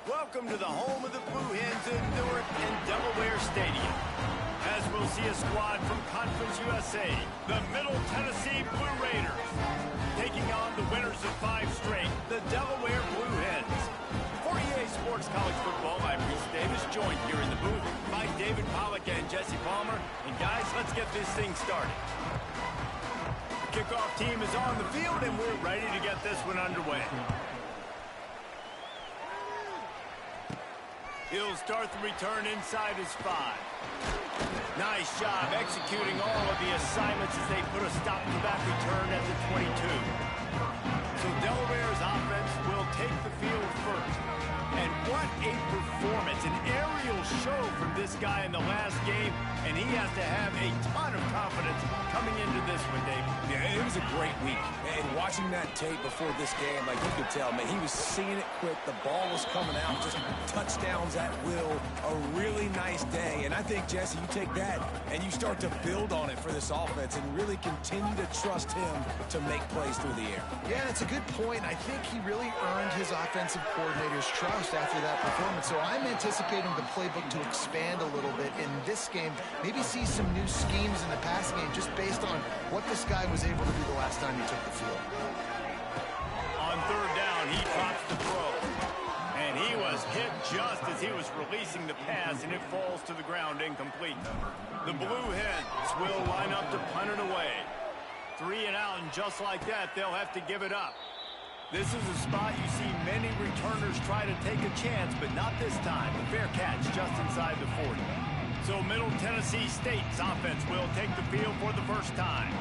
Welcome to the home of the Blue Hens in Newark and Delaware Stadium. As we'll see a squad from Conference USA, the Middle Tennessee Blue Raiders, taking on the winners of 5 straight, the Delaware Blue Hens. For EA Sports College Football, I'm Reese Davis, joined here in the booth by David Pollack and Jesse Palmer. And guys, let's get this thing started. Kickoff team is on the field, and we're ready to get this one underway. He'll start the return inside his 5. Nice job executing all of the assignments as they put a stop to that return at the 22. So Delaware's offense will take the field first. And what a performance, an aerial show from this guy in the last game, and he has to have a ton of confidence coming into this one, Dave. Yeah, it was a great week. And watching that tape before this game, like you could tell, man, he was seeing it quick. The ball was coming out, just touchdowns at will. A really nice day. And I think, Jesse, you take that and you start to build on it for this offense and really continue to trust him to make plays through the air. Yeah, it's a good point. I think he really earned his offensive coordinator's trust after that performance. So I'm anticipating the playbook to expand a little bit in this game. Maybe see some new schemes in the passing game just based on what this guy was able to do the last time he took the field. On third down, he drops the throw. And he was hit just as he was releasing the pass, and it falls to the ground incomplete. The Blue Hens will line up to punt it away. 3 and out, and just like that, they'll have to give it up. This is a spot you see many returners try to take a chance, but not this time. The fair catch just inside the 40. So Middle Tennessee State's offense will take the field for the first time.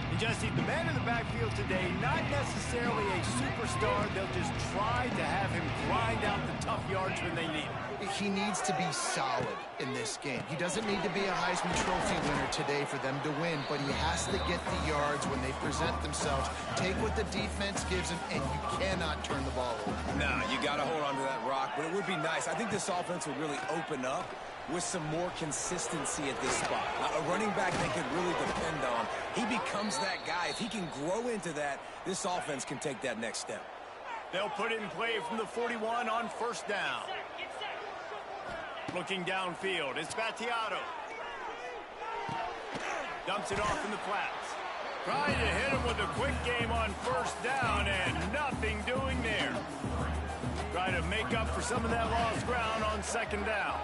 And Jesse, the man in the backfield today, not necessarily a superstar. They'll just try to have him grind out the tough yards when they need it. He needs to be solid in this game. He doesn't need to be a Heisman Trophy winner today for them to win, but he has to get the yards when they present themselves. Take what the defense gives him, and you cannot turn the ball over. No, you got to hold on to that rock, but it would be nice. I think this offense will really open up with some more consistency at this spot. A running back they can really depend on. He becomes that guy. If he can grow into that, this offense can take that next step. They'll put it in play from the 41 on first down. Looking downfield, it's Battiato. Dumps it off in the flats. Trying to hit him with a quick game on first down, and nothing doing there. Try to make up for some of that lost ground on second down.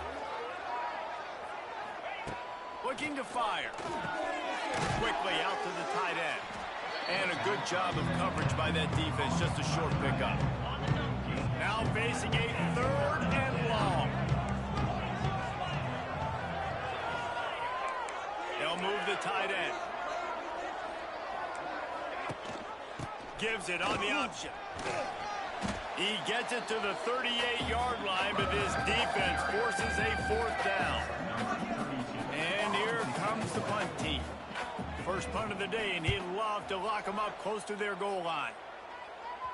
Looking to fire. Quickly out to the tight end. And a good job of coverage by that defense, just a short pickup. Now facing a 3rd and long. They'll move the tight end. Gives it on the option. He gets it to the 38-yard line, but this defense forces a 4th down. And here comes the punt team. First punt of the day, and he'd love to lock them up close to their goal line.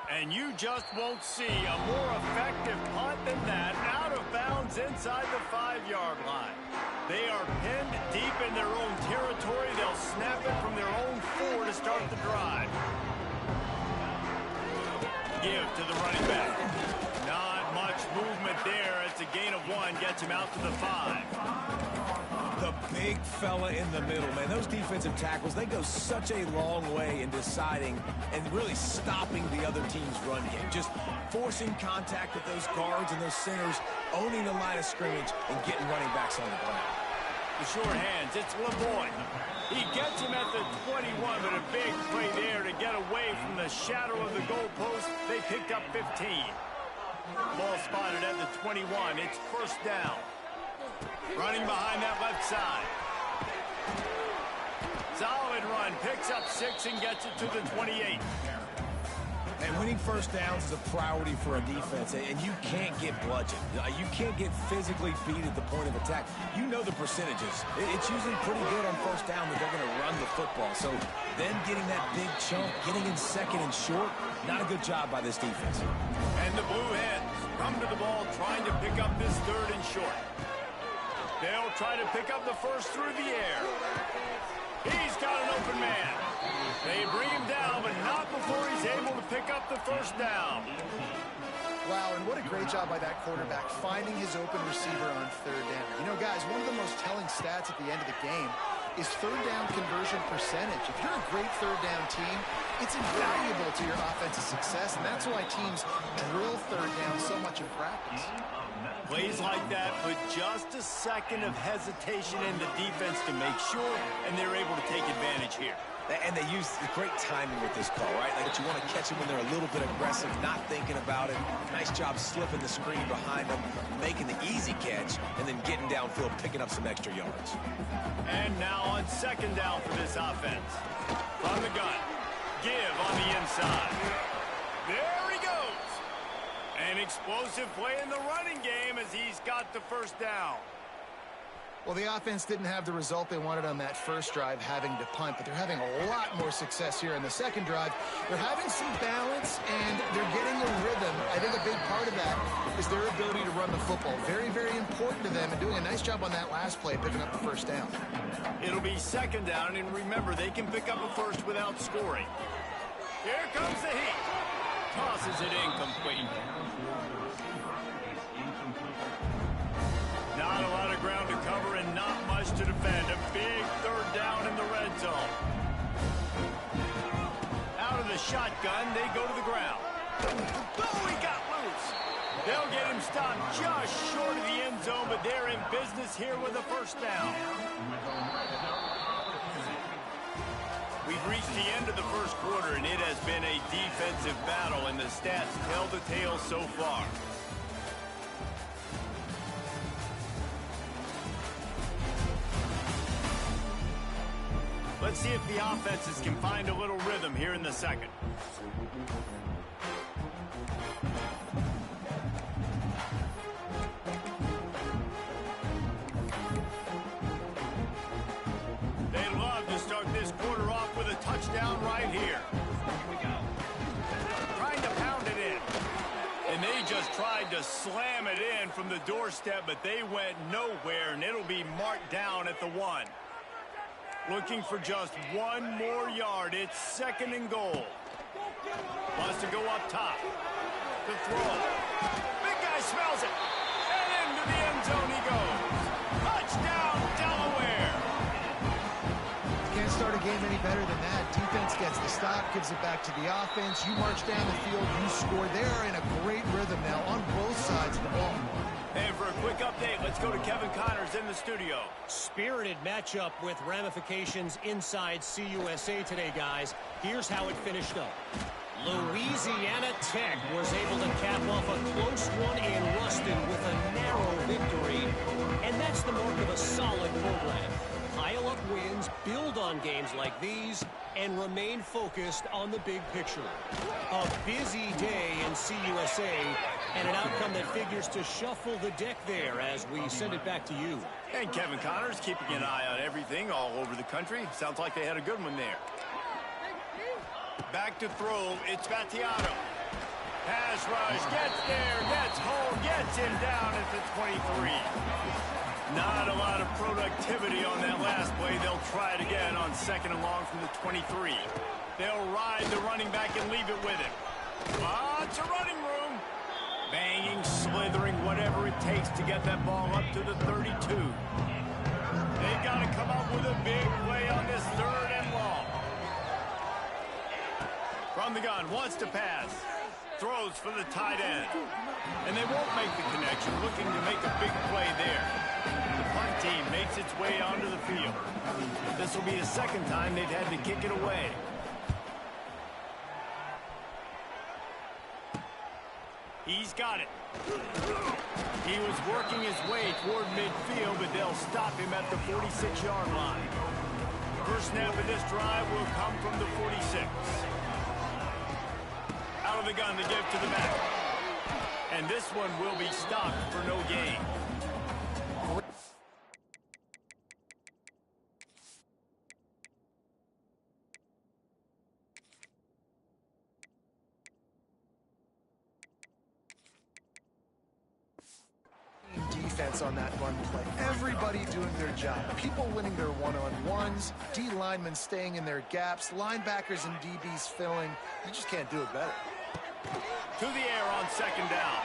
And you just won't see a more effective punt than that, out of bounds inside the 5-yard line. They are pinned deep in their own territory. They'll snap it from their own 4 to start the drive. Give to the running back. Not much movement there. It's a gain of 1, gets him out to the 5. The big fella in the middle, man. Those defensive tackles, they go such a long way in deciding and really stopping the other team's run game. Just forcing contact with those guards and those centers, owning the line of scrimmage, and getting running backs on the ground. The short hands, it's LeBoy. He gets him at the 21, but a big play there to get away from the shadow of the goalpost. They picked up 15. Ball spotted at the 21. It's first down. Running behind that left side. Solid run. Picks up 6 and gets it to the 28. And winning first downs is a priority for a defense, and you can't get bludgeoned. You can't get physically beat at the point of attack. You know the percentages. It's usually pretty good on first down that they're going to run the football. So them getting that big chunk, getting in second and short, not a good job by this defense. And the Blue Hens come to the ball trying to pick up this 3rd and short. They'll try to pick up the first through the air. He's got an open man. They bring him down, but not before he's able to pick up the first down. Wow, and what a great job by that quarterback, finding his open receiver on third down. You know, guys, one of the most telling stats at the end of the game is third down conversion percentage. If you're a great third down team, it's invaluable to your offensive success, and that's why teams drill third down so much in practice. Plays like that put just a second of hesitation in the defense to make sure, and they're able to take advantage here. And they use great timing with this call, right? Like, you want to catch them when they're a little bit aggressive, not thinking about it. Nice job slipping the screen behind them, making the easy catch, and then getting downfield, picking up some extra yards. And now on second down for this offense. From the gun. Give on the inside. There he goes. An explosive play in the running game as he's got the first down. Well, the offense didn't have the result they wanted on that first drive, having to punt, but they're having a lot more success here in the second drive. They're having some balance, and they're getting a rhythm. I think a big part of that is their ability to run the football. Very, very important to them, and doing a nice job on that last play, picking up the first down. It'll be second down, and remember, they can pick up a first without scoring. Here comes the heat. Tosses it incomplete. Not a lot of ground to cover and not much to defend. A big third down in the red zone. Out of the shotgun, they go to the ground. Oh, he got loose. They'll get him stopped just short of the end zone, but they're in business here with a first down. We've reached the end of the first quarter, and it has been a defensive battle, and the stats tell the tale so far. Let's see if the offenses can find a little rhythm here in the second. They love to start this quarter off with a touchdown right here. Trying to pound it in. And they just tried to slam it in from the doorstep, but they went nowhere, and it'll be marked down at the 1. Looking for just one more yard. It's second and goal. Wants to go up top. The throw. Big guy smells it. And into the end zone he goes. Touchdown, Delaware. Can't start a game any better than that. Defense gets the stop, gives it back to the offense. You march down the field, you score. They're in a great rhythm now on both sides of the ball. And for a quick update, let's go to Kevin Connors in the studio. Spirited matchup with ramifications inside CUSA today, guys. Here's how it finished up. Louisiana Tech was able to cap off a close one in Ruston with a narrow victory. And that's the mark of a solid program. Pile up wins, build on games like these, and remain focused on the big picture. A busy day in CUSA, and an outcome that figures to shuffle the deck there as we send it back to you. And Kevin Connors keeping an eye on everything all over the country. Sounds like they had a good one there. Back to throw, it's Vattiato. Pass rush, gets there, gets home, gets him down at the 23. Not a lot of productivity on that last play. They'll try it again on second and long from the 23. They'll ride the running back and leave it with him. Lots of running room. Banging, slithering, whatever it takes to get that ball up to the 32. They've got to come up with a big play on this third and long. From the gun, wants to pass. Throws for the tight end. And they won't make the connection, looking to make a big play there. The punt team makes its way onto the field. This will be the second time they've had to kick it away. He's got it. He was working his way toward midfield, but they'll stop him at the 46-yard line. First snap of this drive will come from the 46. Out of the gun, the give to the back. And this one will be stopped for no gain. Defense on that run play. Everybody doing their job. People winning their one-on-ones, D linemen staying in their gaps, linebackers and DBs filling. You just can't do it better. To the air on second down.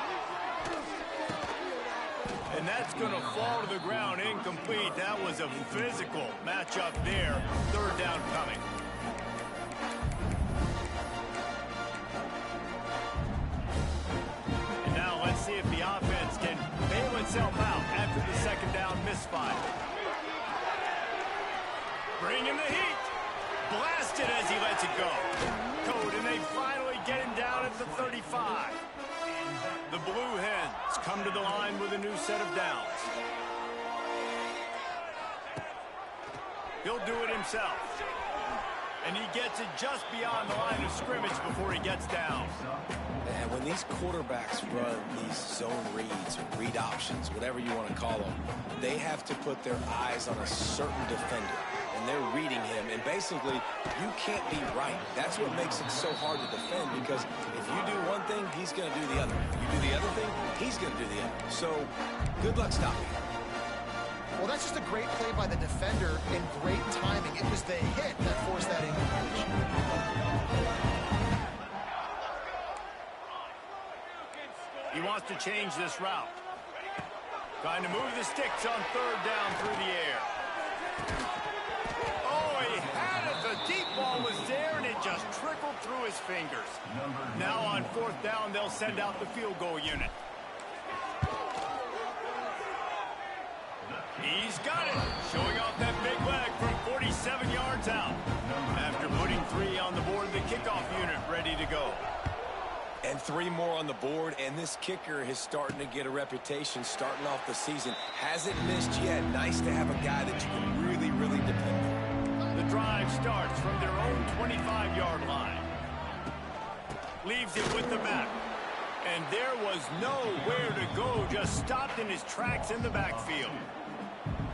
And that's going to fall to the ground incomplete. That was a physical matchup there. Third down coming. And now let's see if the offense can bail itself out after the second down misfire. Bringing the heat. Blasted as he lets it go. Code, and they finally get him down at the 35. The Blue Hens come to the line with a new set of downs. He'll do it himself. And he gets it just beyond the line of scrimmage before he gets down. And when these quarterbacks run these zone reads or read options, whatever you want to call them, they have to put their eyes on a certain defender. And they're reading him, and basically, you can't be right. That's what makes it so hard to defend, because if you do one thing, he's going to do the other. If you do the other thing, he's going to do the other. So, good luck stopping. Well, that's just a great play by the defender and great timing. It was the hit that forced that incompletion. He wants to change this route. Trying to move the sticks on third down through the air. The deep ball was there, and it just trickled through his fingers. Now on fourth down, they'll send out the field goal unit. He's got it, showing off that big leg from 47 yards out. After putting 3 on the board, the kickoff unit ready to go. And 3 more on the board, and this kicker is starting to get a reputation starting off the season. Hasn't missed yet. Nice to have a guy that you can really, really depend on. The drive starts from their own 25-yard line. Leaves it with the back. And there was nowhere to go, just stopped in his tracks in the backfield.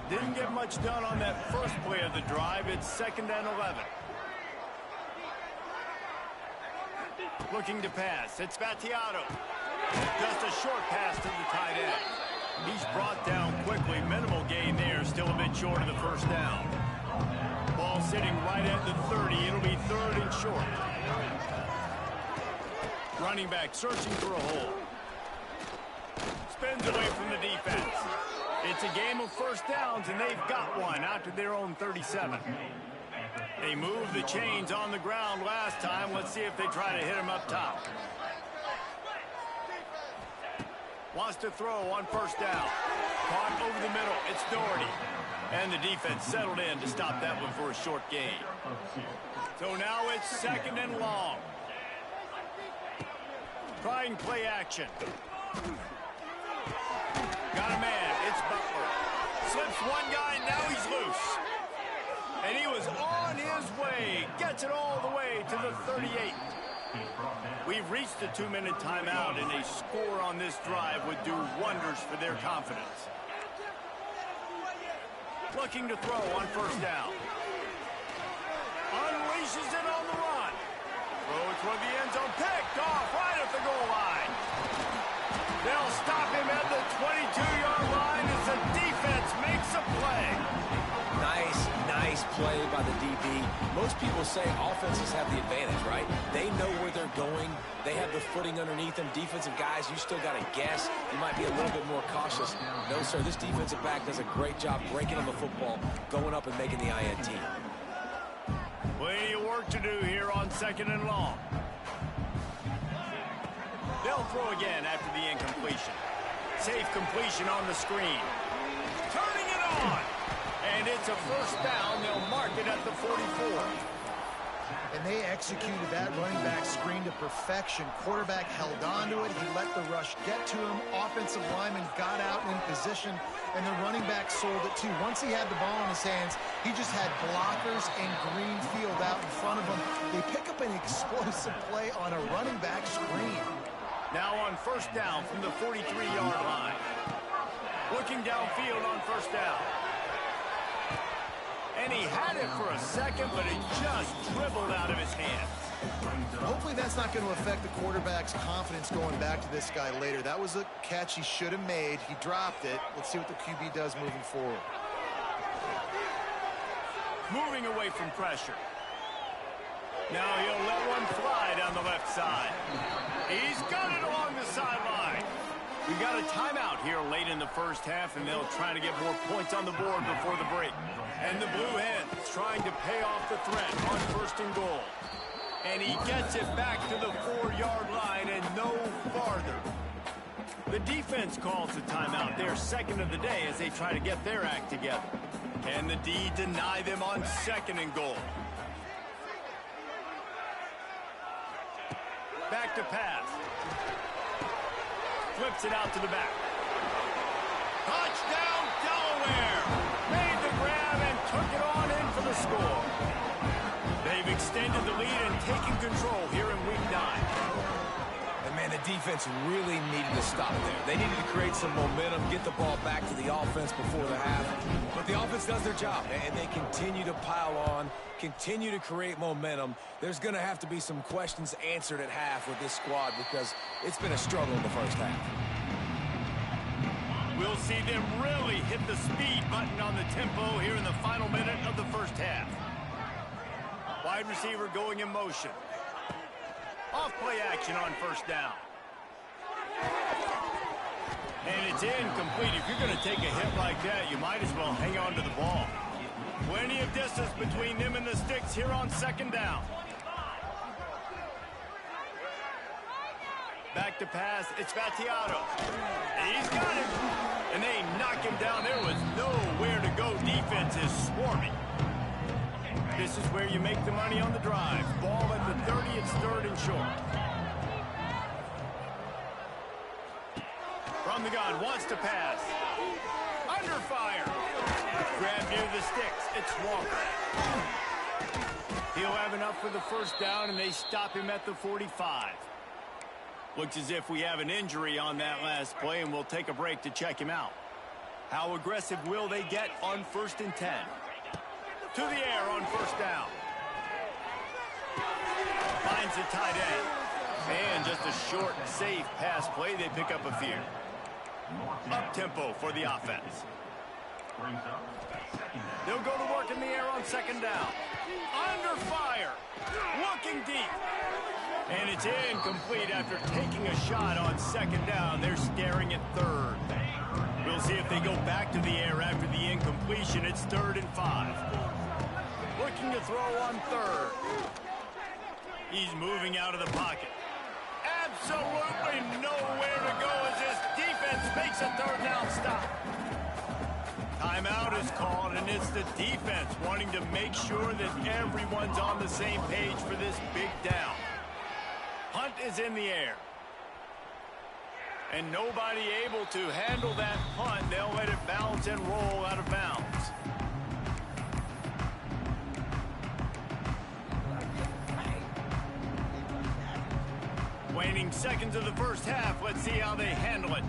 Didn't get much done on that first play of the drive. It's 2nd and 11. Looking to pass. It's Battiato. Just a short pass to the tight end. He's brought down quickly. Minimal gain there. Still a bit short of the first down. Ball sitting right at the 30. It'll be 3rd and short. Running back searching for a hole. Spins away from the defense. It's a game of first downs, and they've got one out to their own 37. They moved the chains on the ground last time. Let's see if they try to hit him up top. Wants to throw on first down. Caught over the middle. It's Doherty. And the defense settled in to stop that one for a short gain. So now it's 2nd and long. Trying play action. Got a man. It's Butler. Slips one guy, and now he's loose. And he was on his way. Gets it all the way to the 38. We've reached a 2-minute timeout, and a score on this drive would do wonders for their confidence. Looking to throw on first down. Unleashes it on the run. Throw it toward the end zone. Picked off right at the goal line. They'll stop him at the 22-yard line as the defense makes a play. Nice play by the DB. Most people say offenses have the advantage, right? They know where they're going. They have the footing underneath them. Defensive guys, you still got to guess. You might be a little bit more cautious. No, sir, this defensive back does a great job breaking on the football, going up and making the INT. Plenty of work to do here on 2nd and long. They'll throw again after the incompletion. Safe completion on the screen. Turning it on. And it's a first down. They'll mark it at the 44. And they executed that running back screen to perfection. Quarterback held on to it. He let the rush get to him. Offensive lineman got out in position, and the running back sold it too. Once he had the ball in his hands, he just had blockers and green field out in front of him. They pick up an explosive play on a running back screen. Now on first down from the 43-yard line. Looking downfield on first down. And he had it for a second, but it just dribbled out of his hands. Hopefully that's not going to affect the quarterback's confidence going back to this guy later. That was a catch he should have made. He dropped it. Let's see what the QB does moving forward. Moving away from pressure. Now he'll let one fly down the left side. He's got it along the sideline. We got a timeout here late in the first half, and they'll try to get more points on the board before the break. And the Blue Hens trying to pay off the threat on 1st and goal. And he gets it back to the 4-yard line and no farther. The defense calls the timeout, their second of the day, as they try to get their act together. Can the D deny them on 2nd and goal? Back to pass. Flips it out to the back. Touchdown, Delaware! Made the grab and took it on in for the score. They've extended the lead and taken control here in Week 9. And, man, the defense really needed to stop there. They needed to create some momentum, get the ball back to the offense before the half. But the offense does their job, and they continue to pile on, continue to create momentum. There's going to have to be some questions answered at half with this squad because it's been a struggle in the first half. We'll see them really hit the speed button on the tempo here in the final minute of the first half. Wide receiver going in motion. Off-play action on 1st down. And it's incomplete. If you're going to take a hit like that, you might as well hang on to the ball. Plenty of distance between them and the sticks here on 2nd down. Back to pass. It's Vattiato. He's got it. And they knock him down. There was nowhere to go. Defense is swarming. This is where you make the money on the drive. Ball at the 30, it's 3rd and short. From the gun, wants to pass. Under fire. Grab near the sticks, it's Walker. He'll have enough for the 1st down, and they stop him at the 45. Looks as if we have an injury on that last play, and we'll take a break to check him out. How aggressive will they get on 1st and 10? To the air on 1st down. Finds the tight end. And just a short, safe pass play. They pick up a few. Up-tempo for the offense. They'll go to work in the air on 2nd down. Under fire. Looking deep. And it's incomplete after taking a shot on 2nd down. They're staring at 3rd. We'll see if they go back to the air after the incompletion. It's 3rd and 5. Looking to throw on 3rd. He's moving out of the pocket. Absolutely nowhere to go as this defense makes a 3rd down stop. Timeout is called, and it's the defense wanting to make sure that everyone's on the same page for this big down. Punt is in the air. And nobody able to handle that punt. They'll let it bounce and roll out of bounds. Waning seconds of the first half. Let's see how they handle it.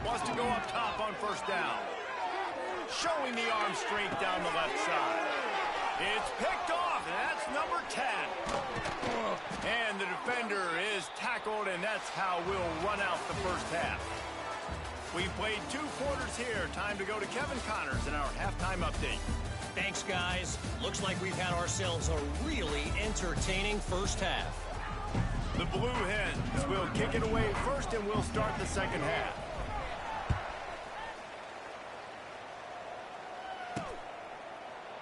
Wants to go up top on 1st down. Showing the arm strength down the left side. It's picked off, and that's number 10. And the defender is tackled, and that's how we'll run out the first half. We've played 2 quarters here. Time to go to Kevin Connors in our halftime update. Thanks, guys. Looks like we've had ourselves a really entertaining first half. The Blue Hens will kick it away first, and we'll start the second half.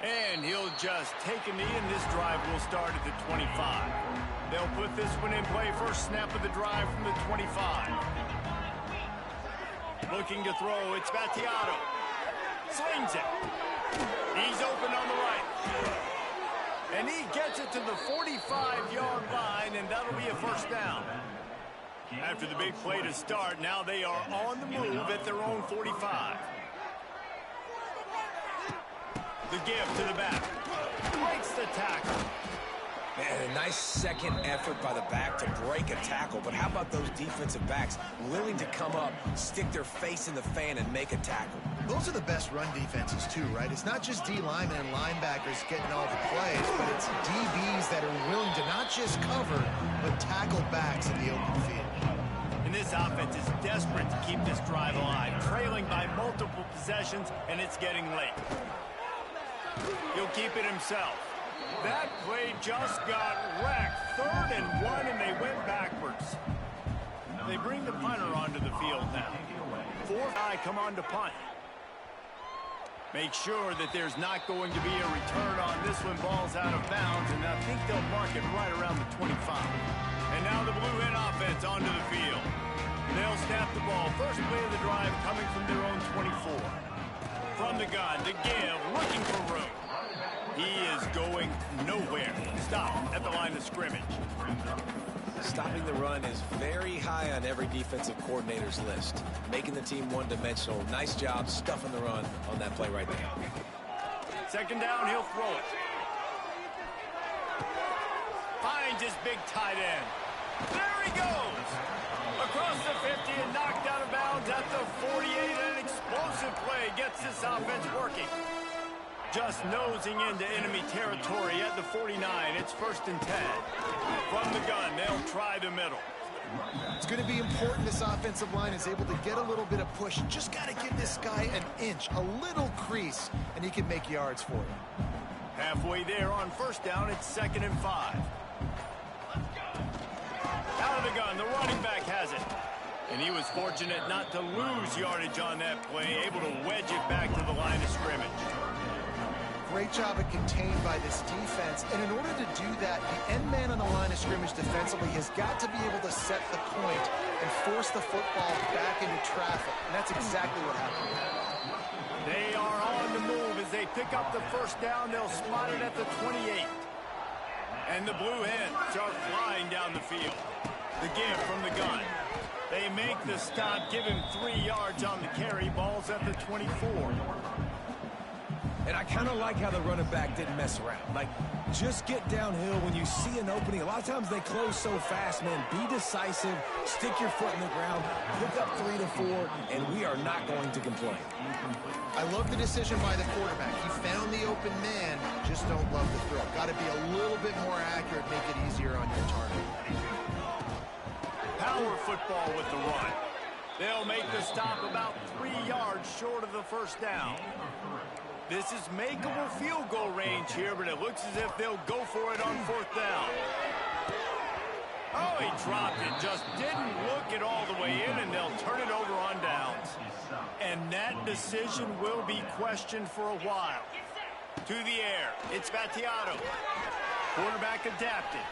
And he'll just take a knee, and this drive will start at the 25. They'll put this one in play. First snap of the drive from the 25. Looking to throw, it's Vattiato. Slings it. He's open on the right. And he gets it to the 45-yard line, and that'll be a 1st down. After the big play to start, now they are on the move at their own 45. The give to the back. Breaks the tackle. Man, a nice second effort by the back to break a tackle. But how about those defensive backs willing to come up, stick their face in the fan, and make a tackle? Those are the best run defenses, too, right? It's not just D linemen and linebackers getting all the plays, but it's DBs that are willing to not just cover, but tackle backs in the open field. And this offense is desperate to keep this drive alive, trailing by multiple possessions, and it's getting late. He'll keep it himself. That play just got wrecked. 3rd and 1, and they went backwards. They bring the punter onto the field now. 4th guy come on to punt. Make sure that there's not going to be a return on this one. Ball's out of bounds, and I think they'll mark it right around the 25. And now the Blue Hen offense onto the field. They'll snap the ball. First play of the drive coming from their own 24. From the gun to give, looking for room. He is going nowhere. Stop at the line of scrimmage. Stopping the run is very high on every defensive coordinator's list. Making the team one-dimensional. Nice job stuffing the run on that play right there. 2nd down, he'll throw it. Finds his big tight end. There he goes. Across the 50 and knocked out of bounds at the 48. An explosive play gets this offense working. Just nosing into enemy territory at the 49. It's 1st and 10. From the gun, they'll try the middle. It's going to be important this offensive line is able to get a little bit of push. Just got to give this guy an inch, a little crease, and he can make yards for you. Halfway there on 1st down, it's 2nd and 5. Out of the gun, the running back has it. And he was fortunate not to lose yardage on that play, able to wedge it back to the line of scrimmage. Great job at contained by this defense. And in order to do that, the end man on the line of scrimmage defensively has got to be able to set the point and force the football back into traffic. And that's exactly what happened. They are on the move as they pick up the 1st down. They'll spot it at the 28. And the Blue Hens are flying down the field. The give from the gun. They make the stop, give him 3 yards on the carry. Ball's at the 24. And I kind of like how the running back didn't mess around. Like, just get downhill when you see an opening. A lot of times they close so fast, man. Be decisive, stick your foot in the ground, pick up 3 to 4, and we are not going to complain. I love the decision by the quarterback. He found the open man, just don't love the throw. Got to be a little bit more accurate, make it easier on your target. Power football with the run. They'll make the stop about 3 yards short of the 1st down. This is makeable field goal range here, but it looks as if they'll go for it on 4th down. Oh, he dropped it. Just didn't look it all the way in, and they'll turn it over on downs. And that decision will be questioned for a while. To the air, it's Battiato. Quarterback adapted.